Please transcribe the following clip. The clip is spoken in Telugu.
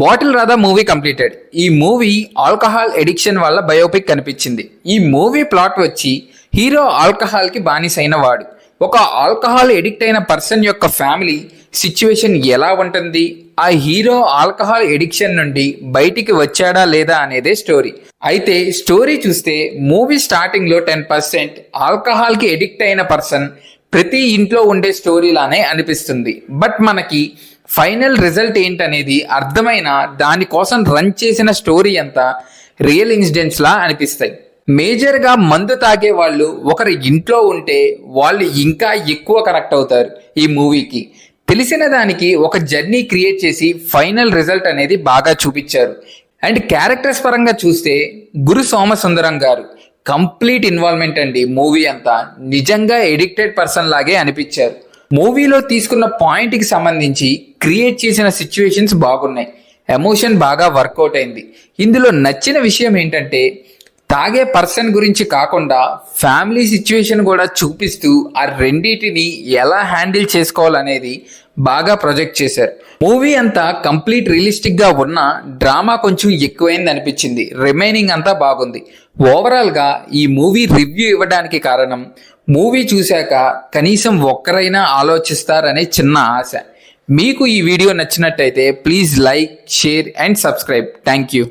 Bottle Radha movie completed. ఈ మూవీ ఆల్కహాల్ ఎడిక్షన్ వల్ల బయోపిక్ కనిపించింది. ఈ మూవీ ప్లాట్ వచ్చి హీరో ఆల్కహాల్ కి బానిసైన వాడు. ఒక ఆల్కహాల్ ఎడిక్ట్ అయిన పర్సన్ యొక్క ఫ్యామిలీ సిచ్యువేషన్ ఎలా ఉంటుంది, ఆ హీరో ఆల్కహాల్ ఎడిక్షన్ నుండి బయటికి వచ్చాడా లేదా అనేదే స్టోరీ. అయితే స్టోరీ చూస్తే మూవీ స్టార్టింగ్ లో 10% ఆల్కహాల్ కి ఎడిక్ట్ అయిన పర్సన్ ప్రతి ఇంట్లో ఉండే స్టోరీ లానే అనిపిస్తుంది. బట్ మనకి ఫైనల్ రిజల్ట్ ఏంటనేది అర్థమైన దానికోసం రన్ చేసిన స్టోరీ అంతా రియల్ ఇన్సిడెంట్స్ లా అనిపిస్తాయి. మేజర్ గా మందు తాగే వాళ్ళు ఒకరి ఇంట్లో ఉంటే వాళ్ళు ఇంకా ఎక్కువ కనెక్ట్ అవుతారు. ఈ మూవీకి తెలిసిన దానికి ఒక జర్నీ క్రియేట్ చేసి ఫైనల్ రిజల్ట్ అనేది బాగా చూపించారు. అండ్ క్యారెక్టర్స్ పరంగా చూస్తే గురు సోమసుందరం గారు కంప్లీట్ ఇన్వాల్వ్మెంట్ అండి. మూవీ అంతా నిజంగా ఎడిక్టెడ్ పర్సన్ లాగే అనిపించారు. మూవీలో తీసుకున్న పాయింట్ కి సంబంధించి క్రియేట్ చేసిన సిచ్యువేషన్స్ బాగున్నాయి. ఎమోషన్ బాగా వర్కౌట్ అయింది. ఇందులో నచ్చిన విషయం ఏంటంటే తాగే పర్సన్ గురించి కాకుండా ఫ్యామిలీ సిచ్యువేషన్ కూడా చూపిస్తూ ఆ రెండింటిని ఎలా హ్యాండిల్ చేసుకోవాలనేది బాగా ప్రొజెక్ట్ చేశారు. మూవీ అంతా కంప్లీట్ రియలిస్టిక్ గా ఉన్న డ్రామా కొంచెం ఎక్కువైంది అనిపించింది. రిమైనింగ్ అంతా బాగుంది. ఓవరాల్ గా ఈ మూవీ రివ్యూ ఇవ్వడానికి కారణం మూవీ చూశాక కనీసం ఒక్కరైనా ఆలోచిస్తారనే చిన్న ఆశ. మీకు ఈ వీడియో నచ్చినట్టయితే please like, share and subscribe. Thank you.